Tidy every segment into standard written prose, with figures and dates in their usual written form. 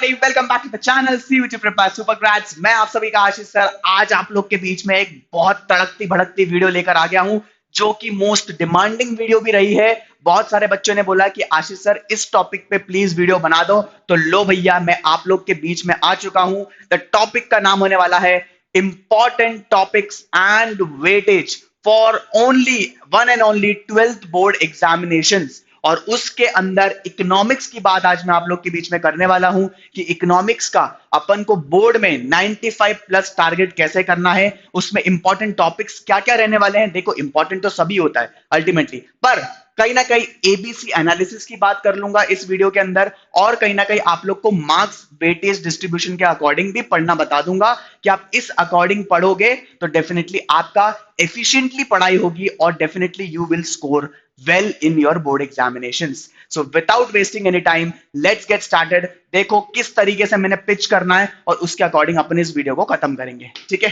Everybody, welcome back to the channel CUET prepare super grades. मैं आप सभी का आशीष सर आज आप लोग के बीच में एक बहुत तड़कती भड़कती वीडियो लेकर आ गया हूं, जो कि मोस्ट डिमांडिंग वीडियो भी रही है। बहुत सारे बच्चों ने बोला कि आशीष सर इस टॉपिक पे प्लीज वीडियो बना दो, तो लो भैया मैं आप लोग के बीच में आ चुका हूं। द टॉपिक का नाम होने वाला है important topics and weightage for only one and only 12th board examinations. और उसके अंदर इकोनॉमिक्स की बात आज मैं आप लोग के बीच में करने वाला हूं कि इकोनॉमिक्स का अपन को बोर्ड में 95 प्लस टारगेट कैसे करना है, उसमें इंपॉर्टेंट टॉपिक्स क्या क्या रहने वाले हैं। देखो इंपॉर्टेंट तो सभी होता है अल्टीमेटली, पर कहीं ना कहीं एबीसी एनालिसिस की बात कर लूंगा इस वीडियो के अंदर, और कहीं ना कहीं आप लोग को मार्क्स वेटेज डिस्ट्रीब्यूशन के अकॉर्डिंग भी पढ़ना बता दूंगा कि आप इस अकॉर्डिंग पढ़ोगे तो डेफिनेटली आपका एफिशिएंटली पढ़ाई होगी और definitely you will score well in your board examinations. So without wasting any time, let's get started. देखो किस तरीके से मैंने पिच करना है और उसके अकॉर्डिंग अपन इस वीडियो को खत्म करेंगे, ठीक है।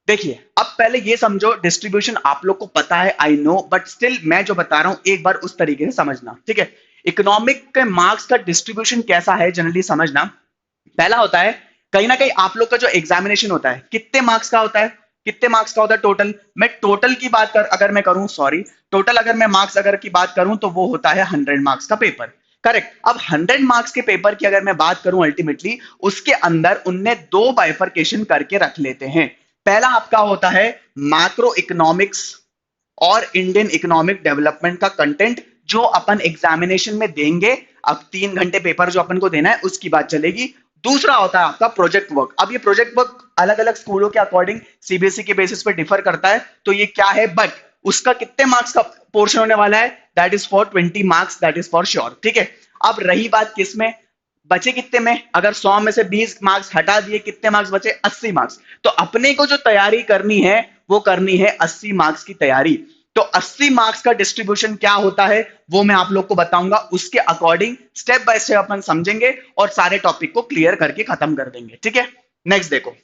देखिए अब पहले ये समझो, डिस्ट्रीब्यूशन आप लोग को पता है, आई नो, बट स्टिल मैं जो बता रहा हूं एक बार उस तरीके से समझना, ठीक है। इकोनॉमिक के मार्क्स का डिस्ट्रीब्यूशन कैसा है जनरली समझना। पहला होता है कहीं ना कहीं आप लोग का जो एग्जामिनेशन होता है कितने मार्क्स का होता है, कितने मार्क्स का होता है टोटल। मैं टोटल की बात कर अगर मैं करूं, सॉरी, टोटल अगर मैं मार्क्स अगर की बात करूं तो वो होता है 100 मार्क्स का पेपर, करेक्ट। अब 100 मार्क्स के पेपर की अगर मैं बात करूं अल्टीमेटली उसके अंदर उनने दो बाइफरकेशन करके रख लेते हैं। पहला आपका होता है मैक्रो इकोनॉमिक्स और इंडियन इकोनॉमिक डेवलपमेंट का कंटेंट जो अपन एग्जामिनेशन में देंगे। अब 3 घंटे पेपर जो अपन को देना है उसकी बात चलेगी। दूसरा होता है आपका प्रोजेक्ट वर्क। अब ये प्रोजेक्ट वर्क अलग अलग स्कूलों के अकॉर्डिंग सीबीएसई के बेसिस पे डिफर करता है, तो ये क्या है, बट उसका कितने मार्क्स का पोर्शन होने वाला है, that is for 20 marks, that is for sure, ठीक है। अब रही बात किस में, बचे कितने में, अगर 100 में से 20 मार्क्स हटा दिए कितने मार्क्स बचे, 80 मार्क्स। तो अपने को जो तैयारी करनी है वो करनी है 80 मार्क्स की तैयारी। तो 80 मार्क्स का डिस्ट्रीब्यूशन क्या होता है वो मैं आप लोग को बताऊंगा, उसके अकॉर्डिंग स्टेप बाय स्टेप अपन समझेंगे और सारे टॉपिक को क्लियर करके खत्म कर देंगे, ठीक है। नेक्स्ट देखो,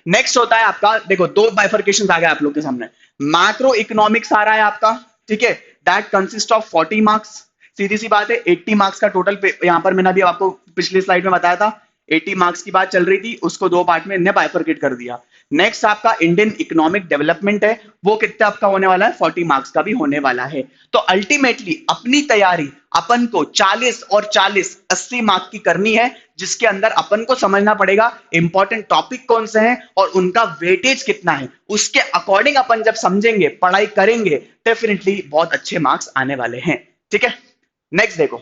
नेक्स्ट होता है आपका, देखो दो बाइफरकेशन आ गए आप लोग के सामने। मैक्रो इकोनॉमिक्स आ रहा है आपका, ठीक है, दैट कंसिस्ट ऑफ 40 मार्क्स। सीधी सी बात है 80 मार्क्स का टोटल यहां पर मैंने अभी आपको पिछली स्लाइड में बताया था 80 मार्क्स की बात चल रही थी, उसको दो पार्ट में इन्हें बाइफरकेट कर दिया। नेक्स्ट आपका इंडियन इकोनॉमिक डेवलपमेंट है, वो कितना आपका होने वाला है, 40 मार्क्स का भी होने वाला है। तो अल्टीमेटली अपनी तैयारी अपन को 40 और 40 80 मार्क्स की करनी है, जिसके अंदर अपन को समझना पड़ेगा इंपॉर्टेंट टॉपिक कौन से हैं और उनका वेटेज कितना है। उसके अकॉर्डिंग अपन जब समझेंगे, पढ़ाई करेंगे, डेफिनेटली बहुत अच्छे मार्क्स आने वाले हैं, ठीक है। नेक्स्ट देखो,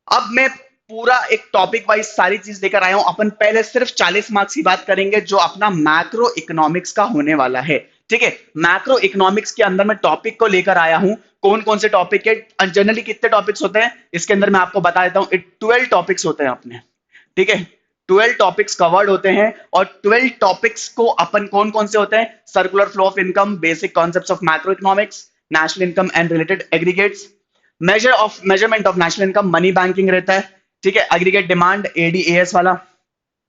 अब मैं पूरा एक टॉपिक वाइज सारी चीज लेकर आया हूं। अपन पहले सिर्फ 40 मार्क्स की बात करेंगे जो अपना मैक्रो इकोनॉमिक्स का होने वाला है, ठीक है। मैक्रो इकोनॉमिक्स के अंदर मैं टॉपिक को लेकर आया हूं, कौन कौन से टॉपिक है, जनरली कितने टॉपिक्स होते हैं इसके अंदर मैं आपको बता देता हूं। 12 टॉपिक्स होते हैं अपने, ठीक है, 12 टॉपिक्स कवर्ड होते हैं। और 12 टॉपिक्स को अपन कौन कौन से होते हैं, circular flow of income, basic concepts of macro economics, national income and related aggregates, measurement of national income, money banking रहता है, ठीक है, एग्रीगेट डिमांड एडीएएस वाला,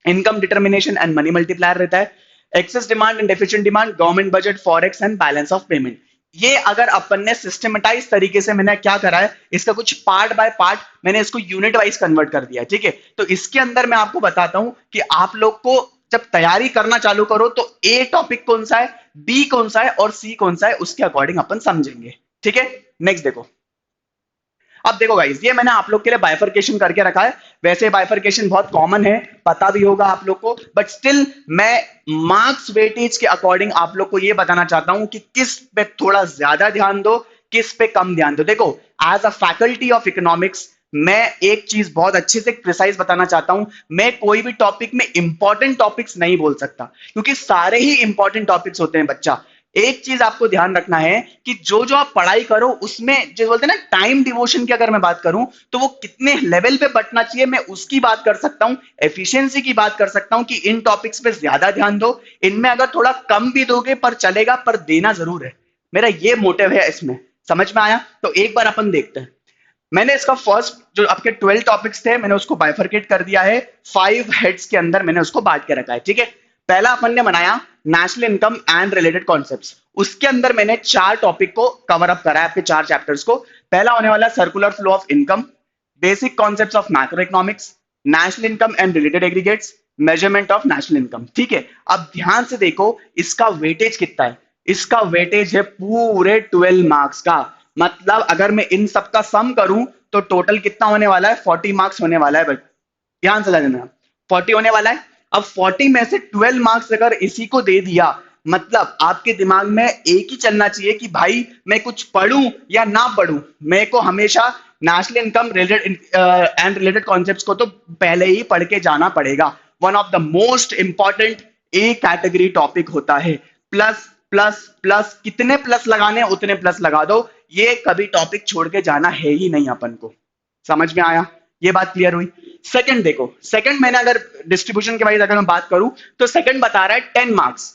income determination and money multiplier रहता है, excess demand and deficient demand, government budget, forex and balance of payment. ये अगर अपन ने सिस्टमेटाइज तरीके से मैंने क्या करा है, इसका कुछ पार्ट बाय पार्ट मैंने इसको यूनिट वाइज कन्वर्ट कर दिया, ठीक है। तो इसके अंदर मैं आपको बताता हूं कि आप लोग को जब तैयारी करना चालू करो तो ए टॉपिक कौन सा है, बी कौन सा है और सी कौन सा है, उसके अकॉर्डिंग अपन समझेंगे, ठीक है। नेक्स्ट देखो, अब देखो गाइस, ये मैंने आप लोग के लिए बाइफरकेशन करके रखा है। वैसे बाइफरकेशन बहुत कॉमन है, पता भी होगा आप लोग को, बट स्टिल मैं मार्क्स वेटेज के अकॉर्डिंग आप लोग को ये बताना चाहता हूं कि किस पे थोड़ा ज्यादा ध्यान दो, किस पे कम ध्यान दो। देखो as a faculty of economics मैं एक चीज बहुत अच्छे से प्रिसाइज बताना चाहता हूं, मैं कोई भी टॉपिक में इंपॉर्टेंट टॉपिक्स नहीं बोल सकता क्योंकि सारे ही इंपॉर्टेंट टॉपिक्स होते हैं बच्चा। एक चीज आपको ध्यान रखना है कि जो जो आप पढ़ाई करो उसमें जो बोलते हैं ना टाइम डिवोशन की अगर मैं बात करूं तो वो कितने लेवल पे बंटना चाहिए, मैं उसकी बात कर सकता हूं, एफिशिएंसी की बात कर सकता हूं कि इन टॉपिक्स पे ज्यादा ध्यान दो, इनमें अगर थोड़ा कम भी दोगे पर चलेगा, पर देना जरूर है। मेरा ये मोटिव है इसमें, समझ में आया। तो एक बार अपन देखते हैं, मैंने इसका फर्स्ट जो आपके 12 टॉपिक्स थे मैंने उसको बाइफरकेट कर दिया है, 5 हेड्स के अंदर मैंने उसको बांट के रखा है, ठीक है। पहला अपन ने बनाया national income and related concepts, उसके अंदर मैंने 4 टॉपिक को कवर अप करा है, आपके 4 चैप्टर्स को। पहला होने वाला circular flow of income, basic concepts of macro economics, national income and related aggregates, measurement of national income. ठीक है, अब ध्यान से देखो इसका वेटेज कितना है। इसका वेटेज है पूरे 12 मार्क्स का। मतलब अगर मैं इन सब का सम करूं तो टोटल कितना होने वाला है, 40 मार्क्स होने वाला है। बट ध्यान से लेना, 40 होने वाला है। अब 40 में से 12 मार्क्स अगर इसी को दे दिया, मतलब आपके दिमाग में एक ही चलना चाहिए कि भाई मैं कुछ पढ़ूं या ना पढ़ूं, मेरे को हमेशा national income related and related concepts को तो पहले ही पढ़ के जाना पड़ेगा। One of the most important A category topic होता है। प्लस प्लस प्लस, कितने प्लस लगाने उतने प्लस लगा दो, ये कभी टॉपिक छोड़ के जाना है ही नहीं अपन को। समझ में आया, ये बात क्लियर हुई। सेकंड देखो, सेकंड मैंने अगर डिस्ट्रीब्यूशन के वाइज अगर मैं बात करूं तो सेकंड बता रहा है 10 मार्क्स।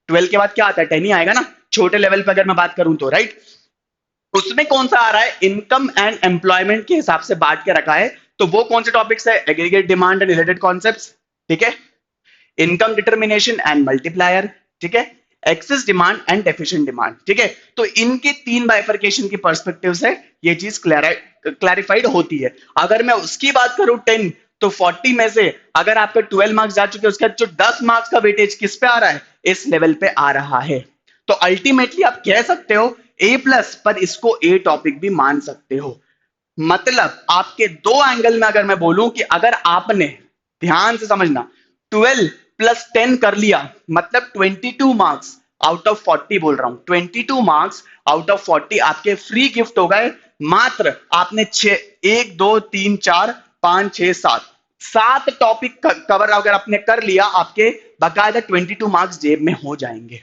12 के बाद क्या आता है, 10 ही आएगा ना, छोटे लेवल पे अगर मैं बात करूं तो, राइट। उसमें कौन सा आ रहा है, इनकम एंड एम्प्लॉयमेंट के हिसाब से बांट के रखा है। तो वो कौन से टॉपिक्स है, aggregate demand and related concepts, ठीक है, इनकम डिटर्मिनेशन एंड मल्टीप्लायर, ठीक है, excess demand and deficient demand, ठीक है। तो इनके 3 बाइफरकेशन की पर्सपेक्टिव से ये चीज क्लैरिफाइड होती है। अगर मैं उसकी बात करूं 10, तो 40 में से अगर आपके 12 मार्क्स जा चुके हैं, उसका जो 10 मार्क्स का वेटेज किस पे आ रहा है, इस लेवल पे आ रहा है। तो अल्टीमेटली आप कह सकते हो ए प्लस, पर इसको ए टॉपिक भी मान सकते हो। मतलब आपके दो एंगल में अगर मैं बोलूं कि अगर आपने, ध्यान से समझना, 12 प्लस 10 कर लिया, मतलब 22 मार्क्स आउट ऑफ 40 बोल रहा हूं, 22 मार्क्स आउट ऑफ 40 आपके फ्री गिफ्ट हो गए। मात्र आपने 1 2 3 4 5 6 7 टॉपिक कवर अगर आपने कर लिया, आपके बकायदा 22 मार्क्स जेब में हो जाएंगे।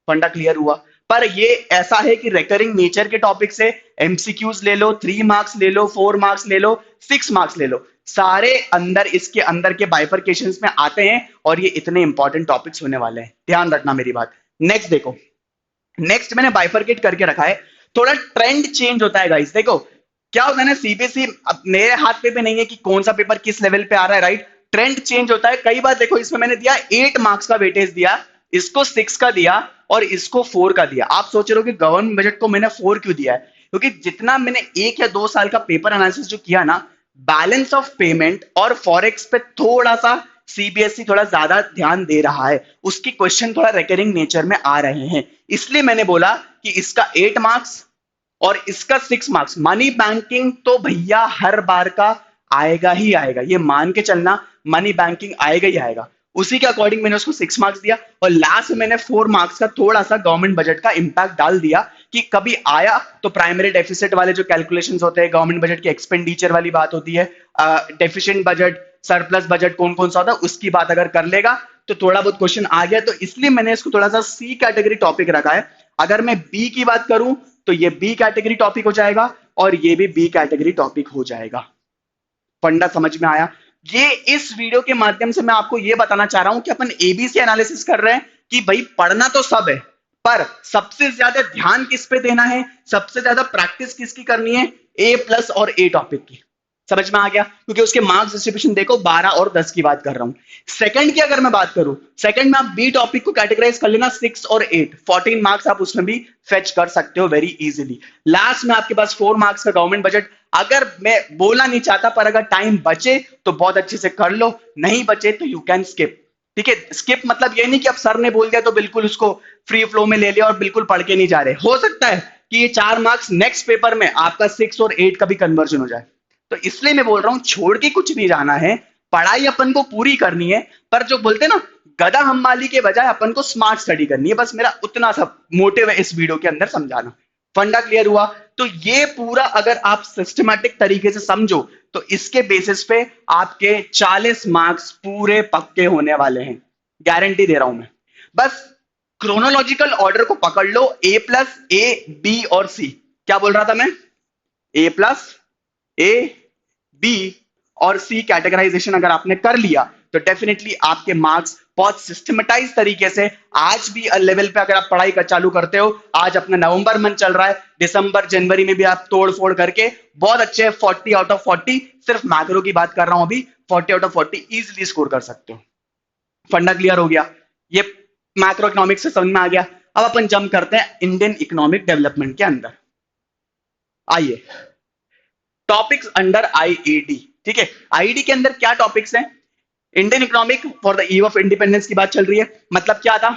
फंडा क्लियर हुआ। पर ये ऐसा है कि रिकरिंग नेचर के टॉपिक से एमसीक्यूज ले लो, 3 मार्क्स ले लो, 4 मार्क्स ले लो, 6 मार्क्स ले लो, सारे अंदर इसके अंदर के बाइफरकेशंस में आते हैं और ये इतने इंपॉर्टेंट टॉपिक्स होने वाले हैं, ध्यान रखना मेरी बात। नेक्स्ट देखो, नेक्स्ट मैंने बाइफरकेट करके रखा है, थोड़ा ट्रेंड चेंज होता है गाइस। देखो क्या होता है ना, सीबीएसई अब मेरे हाथ पे भी नहीं है कि कौन सा पेपर किस लेवल पे आ रहा है, राइट। ट्रेंड चेंज होता है कई बार। देखो इसमें मैंने दिया 8 मार्क्स का वेटेज दिया, इसको 6 का दिया और इसको 4 का दिया। आप सोच रहे हो कि गवर्नमेंट बजट को मैंने 4 क्यों दिया है, क्योंकि जितना मैंने 1 या 2 साल का पेपर एनालिसिस जो किया ना, बैलेंस ऑफ पेमेंट और फॉरेक्स पे थोड़ा सा सीबीएसई थोड़ा ज्यादा ध्यान दे रहा है, उसकी क्वेश्चन थोड़ा रिकरिंग नेचर में आ रहे हैं। इसलिए मैंने बोला कि इसका 8 मार्क्स और इसका 6 मार्क्स। मनी बैंकिंग तो भैया हर बार का आएगा ही आएगा, ये मान के चलना, मनी बैंकिंग आएगा ही आएगा। उसी के अकॉर्डिंग मैंने उसको 6 मार्क्स दिया और लास्ट में मैंने 4 मार्क्स का थोड़ा सा गवर्नमेंट बजट का इंपैक्ट डाल दिया कि कभी आया तो प्राइमरी डेफिसिट वाले जो कैलकुलेशंस होते हैं, गवर्नमेंट बजट की एक्सपेंडिचर वाली बात होती है, डेफिशिएंट बजट, सरप्लस बजट कौन कौन सा होता है, उसकी बात अगर कर लेगा तो थोड़ा बहुत क्वेश्चन आ गया। तो इसलिए मैंने इसको थोड़ा सा सी कैटेगरी टॉपिक रखा है। अगर मैं बी की बात करूं तो ये बी कैटेगरी टॉपिक हो जाएगा और ये भी बी कैटेगरी टॉपिक हो जाएगा। फंडा समझ में आया। ये इस वीडियो के माध्यम से मैं आपको ये बताना चाह रहा हूं कि अपन एबीसी एनालिसिस कर रहे हैं कि भाई पढ़ना तो सब है, पर सबसे ज्यादा ध्यान किस पे देना है, सबसे ज्यादा प्रैक्टिस किसकी करनी है, ए प्लस और ए टॉपिक की। समझ में आ गया, क्योंकि उसके मार्क्स डिस्ट्रीब्यूशन देखो 12 और 10 की बात कर रहा हूं। सेकंड की अगर मैं बात करूं, सेकंड में आप बी टॉपिक को कैटेगराइज कर लेना 6 और 8, 14 मार्क्स आप उसमें भी फेच कर सकते हो वेरी इजीली। लास्ट में आपके पास 4 मार्क्स का गवर्नमेंट बजट। अगर मैं बोलना नहीं चाहता, पर अगर टाइम बचे तो बहुत अच्छे से कर लो, नहीं बचे तो यू कैन स्किप। ठीक है, स्किप मतलब ये नहीं कि अब सर ने बोल दिया तो बिल्कुल उसको फ्री फ्लो में ले लिया और बिल्कुल पढ़ के नहीं जा रहे। हो सकता है कि ये 4 मार्क्स नेक्स्ट पेपर में आपका 6 और 8 का भी कन्वर्जन हो जाए। तो इसलिए मैं बोल रहा हूं छोड़ के कुछ नहीं जाना है, पढ़ाई अपन को पूरी करनी है। पर जो बोलते हैं ना, गधा हम्माली के बजाय अपन को स्मार्ट स्टडी करनी है। बस मेरा उतना सा मोटिव है इस वीडियो के अंदर समझाना। फंडा क्लियर हुआ। तो ये पूरा अगर आप सिस्टमैटिक तरीके से समझो तो इसके बेसिस पे आपके 40 मार्क्स पूरे पक्के होने वाले हैं, गारंटी दे रहा हूं मैं। बस क्रोनोलॉजिकल ऑर्डर को पकड़ लो, ए प्लस, ए बी और सी। क्या बोल रहा था मैं, ए प्लस, ए बी और सी कैटेगराइजेशन अगर आपने कर लिया तो डेफिनेटली आपके मार्क्स बहुत सिस्टमेटाइज तरीके से आज भी लेवल पे अगर आप पढ़ाई का चालू करते हो, आज अपना नवंबर मंथ चल रहा है, दिसंबर जनवरी में भी आप तोड़ फोड़ करके बहुत अच्छे 40 आउट ऑफ 40, सिर्फ मैक्रो की बात कर रहा हूं अभी, 40 आउट ऑफ 40 इजिली स्कोर कर सकते हो। फंडा क्लियर हो गया, ये मैक्रो इकोनॉमिक्स से समझ में आ गया। अब अपन जंप करते हैं इंडियन इकोनॉमिक डेवलपमेंट के अंदर। आइए, टॉपिक्स अंडर आईईडी। ठीक है, आईईडी के अंदर क्या टॉपिक्स हैं? Indian economic for the eve of independence की बात चल रही है, मतलब क्या था,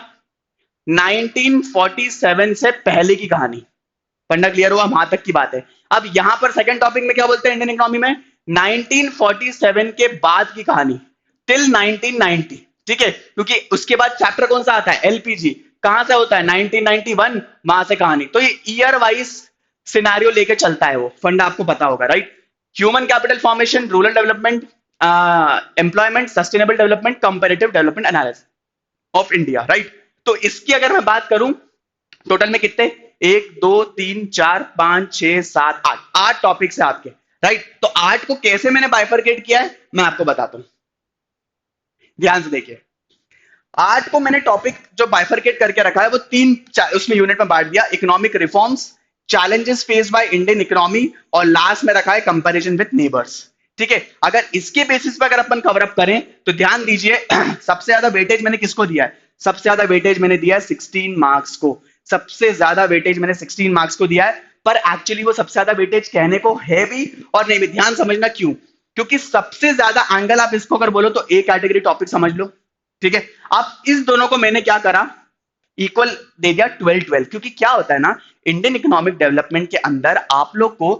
1947 से पहले की कहानी। फंडा क्लियर हुआ? वहां तक की बात है। अब यहां पर सेकंड टॉपिक में क्या बोलते हैं इंडियन इकोनॉमी में, 1947 के बाद की कहानी टिल 1990। ठीक है, क्योंकि उसके बाद चैप्टर कौन सा आता है, एलपीजी, कहां से होता है 1991, वहां से कहानी। तो ये ईयर वाइज सिनेरियो लेके चलता है, वो फंडा आपको पता होगा, right. Human capital formation, rural development, employment, sustainable development, comparative development analysis of India, right. तो इसकी अगर मैं बात करूं, टोटल में कितने, 1 2 3 4 5 6 7 8 टॉपिक्स है आपके, राइट। तो 8 को कैसे मैंने बाइफरकेट किया है मैं आपको बताता हूं, ध्यान से देखिए। 8 को मैंने टॉपिक जो बाइफरकेट करके रखा है वो उसमें यूनिट में बांट दिया, economic reforms, challenges face by Indian economy, और लास्ट में रखा है कंपैरिजन विद नेबर्स। ठीक है, अगर इसके बेसिस पर अगर अपन कवर अप करें तो ध्यान दीजिए, सबसे ज्यादा वेटेज मैंने किसको दिया है, सबसे ज्यादा वेटेज मैंने दिया है 16 मार्क्स को, सबसे ज्यादा वेटेज मैंने 16 मार्क्स को दिया है। पर एक्चुअली वो सबसे ज्यादा वेटेज कहने को है भी और नहीं भी, ध्यान समझना क्यों, क्योंकि सबसे ज्यादा एंगल आप इसको अगर बोलो तो ए कैटेगरी टॉपिक समझ लो। ठीक है, अब इस दोनों को मैंने क्या करा, इक्वल दे दिया 12-12, क्योंकि क्या होता है ना, इंडियन इकोनॉमिक डेवलपमेंट के अंदर आप लोग को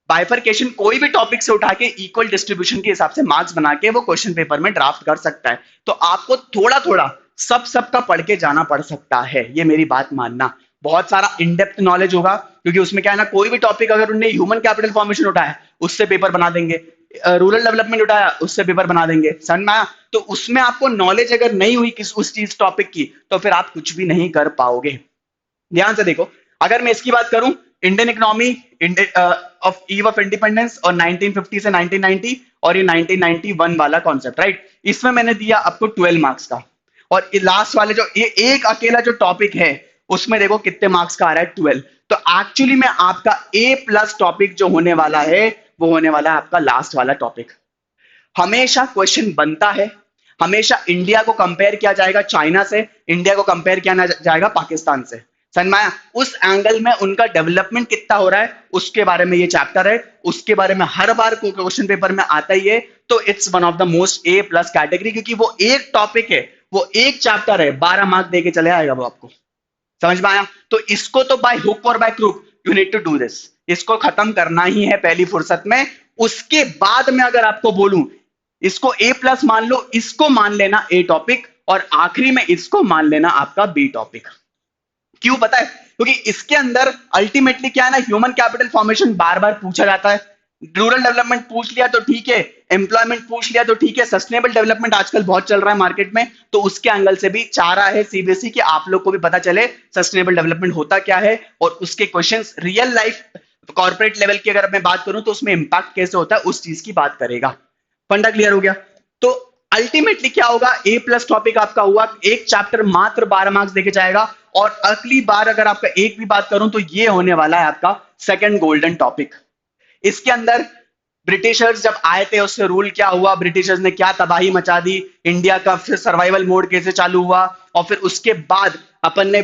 बाइफरकेशन कोई भी टॉपिक से उठा के इक्वल डिस्ट्रीब्यूशन के हिसाब से मार्क्स बना के वो क्वेश्चन पेपर में ड्राफ्ट कर सकता है। तो आपको थोड़ा थोड़ा सबका पढ़ के जाना पड़ सकता है, ये मेरी बात मानना। बहुत सारा इन डेप्थ नॉलेज होगा, क्योंकि उसमें क्या है ना, कोई भी टॉपिक अगर उन्होंने ह्यूमन कैपिटल फॉर्मेशन उठाया उससे पेपर बना देंगे, रूरल डेवलपमेंट उठाया उससे पेपर बना देंगे, समझ में आया। तो उसमें आपको नॉलेज अगर नहीं हुई किस उस चीज टॉपिक की, तो फिर आप कुछ भी नहीं कर पाओगे। ध्यान से देखो, अगर मैं इसकी बात करूं, Indian economy of eve of independence और 1950 से 1990 और ये 1991 वाला कॉन्सेप्ट, राइट, इसमें मैंने दिया आपको 12 मार्क्स का। और लास्ट वाले जो ये एक अकेला जो टॉपिक है उसमें देखो कितने मार्क्स का आ रहा है, 12। तो एक्चुअली में आपका ए प्लस टॉपिक जो होने वाला है वो होने वाला है आपका लास्ट वाला टॉपिक। हमेशा क्वेश्चन बनता है, हमेशा इंडिया को कंपेयर किया जाएगा चाइना से, इंडिया को कंपेयर किया जाएगा पाकिस्तान से, समझ में आया। उस एंगल में उनका डेवलपमेंट कितना हो रहा है उसके बारे में ये चैप्टर है, उसके बारे में हर बार क्वेश्चन पेपर में आता ही है। तो it's one of the most A plus category, क्योंकि वो एक टॉपिक है, वो एक चैप्टर है, 12 मार्क देके चले आएगा वो आपको, समझ में आया। तो इसको तो बाय हुक और by crook you need to do this, इसको खत्म करना ही है पहली फुर्सत में। उसके बाद में अगर आपको बोलूं इसको ए प्लस मान लो, इसको मान लेना ए टॉपिक, और आखिरी में इसको मान लेना आपका बी टॉपिक। क्यों पता है, क्योंकि इसके अंदर अल्टीमेटली क्या है ना, ह्यूमन कैपिटल फॉर्मेशन बार बार पूछा जाता है, रूरल डेवलपमेंट पूछ लिया तो ठीक है, एम्प्लॉयमेंट पूछ लिया तो ठीक है, सस्टेनेबल डेवलपमेंट आजकल बहुत चल रहा है मार्केट में, तो उसके एंगल से भी चाह रहा है सीबीएसई कि आप लोग को भी पता चले सस्टेनेबल डेवलपमेंट होता क्या है, और उसके questions real life corporate level की अगर मैं बात करूं तो उसमें इंपैक्ट कैसे होता है उस चीज की बात करेगा। फंडा क्लियर हो गया। तो अल्टीमेटली क्या होगा, ए प्लस टॉपिक आपका हुआ, एक चैप्टर मात्र 12 मार्क्स देके जाएगा, और अगली बार अगर आपका एक भी बात करूं तो ये होने वाला है आपका सेकंड गोल्डन टॉपिक। इसके अंदर ब्रिटिशर्स जब आए थे उससे रूल क्या हुआ, ब्रिटिशर्स ने क्या तबाही मचा दी, इंडिया का फिर सर्वाइवल मोड कैसे चालू हुआ, और फिर उसके बाद अपन ने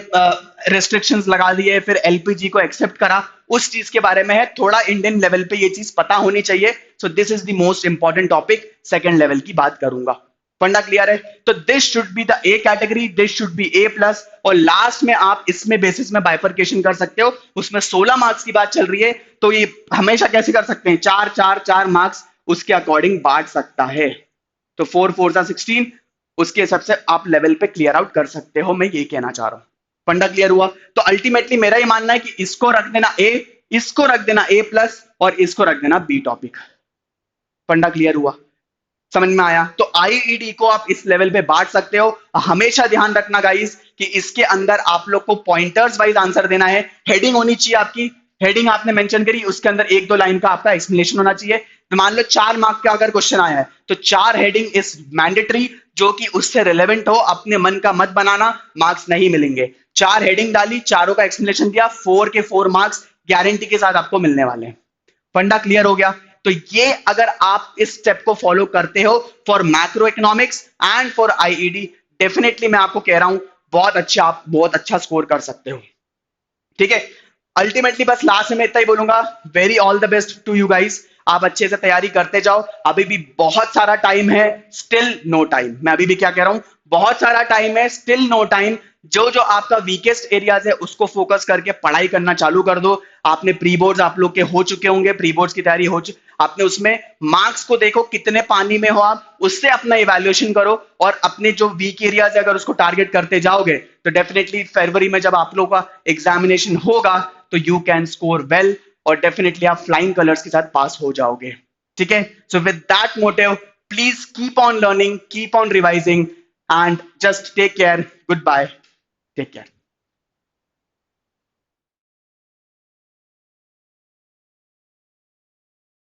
रेस्ट्रिक्शंस लगा दिए, फिर एलपीजी को एक्सेप्ट करा, उस चीज के बारे में है। थोड़ा इंडियन लेवल पे ये चीज पता होनी चाहिए। So this is the most important topic, second level की बात करूंगा। फंडा क्लियर है। तो this should be the A category, this should be A plus, और लास्ट में आप इसमें बेसिस में बाइफरकेशन कर सकते हो। उसमें 16 मार्क्स की बात चल रही है, तो ये हमेशा कैसे कर सकते हैं, 4 मार्क्स उसके अकॉर्डिंग बांट सकता है। तो 4 4 16, उसके हिसाब से आप लेवल पे क्लियर आउट कर सकते हो, मैं ये कहना चाह रहा हूं। फंडा क्लियर हुआ। तो अल्टीमेटली मेरा ये मानना है कि इसको रख देना ए, इसको रख देना ए प्लस, और इसको रख देना बी टॉपिक। फंडा क्लियर हुआ, समझ में आया। तो आईईडी को आप इस लेवल पे बांट सकते हो। हमेशा ध्यान रखना गाइस कि इसके अंदर आप लोग को पॉइंटर्स वाइज आंसर देना है, हेडिंग होनी चाहिए आपकी, हेडिंग आपने मेंशन करी, उसके अंदर 1-2 लाइन का आपका एक्सप्लेनेशन होना चाहिए। तो मान लो 4 मार्क का अगर क्वेश्चन आया है तो 4 हेडिंग इज मैंडेटरी, जो कि उससे रिलेवेंट हो, अपने मन का मत बनाना, मार्क्स नहीं मिलेंगे। 4 हेडिंग डाली, चारों का एक्सप्लेनेशन दिया, 4 के 4 मार्क्स गारंटी के साथ आपको मिलने वाले हैं। फंडा क्लियर हो गया। तो ये अगर आप इस स्टेप को फॉलो करते हो for macro economics and for IED, definitely मैं आपको कह रहा हूं आप बहुत अच्छा स्कोर कर सकते हो। ठीक है, अल्टीमेटली बस लास्ट में इतना ही बोलूंगा, very all the best to you guys. आप अच्छे से तैयारी करते जाओ, अभी भी बहुत सारा टाइम है, स्टिल नो टाइम। मैं अभी भी क्या कह रहा हूं, बहुत सारा टाइम है, स्टिल नो टाइम। जो जो आपका वीकेस्ट एरियाज है उसको फोकस करके पढ़ाई करना चालू कर दो। आपने प्री बोर्ड्स आप लोग के हो चुके होंगे, प्री बोर्ड्स की तैयारी हो चुकी, आपने उसमें मार्क्स को देखो कितने पानी में हो आप, उससे अपना इवैल्यूएशन करो और अपने जो वीक एरियाज है अगर उसको टारगेट करते जाओगे तो डेफिनेटली फरवरी में जब आप लोगों का एग्जामिनेशन होगा तो यू कैन स्कोर वेल और डेफिनेटली आप फ्लाइंग कलर्स के साथ पास हो जाओगे। ठीक है, so with that motive please keep on learning, keep on revising and just take care, good bye, take care.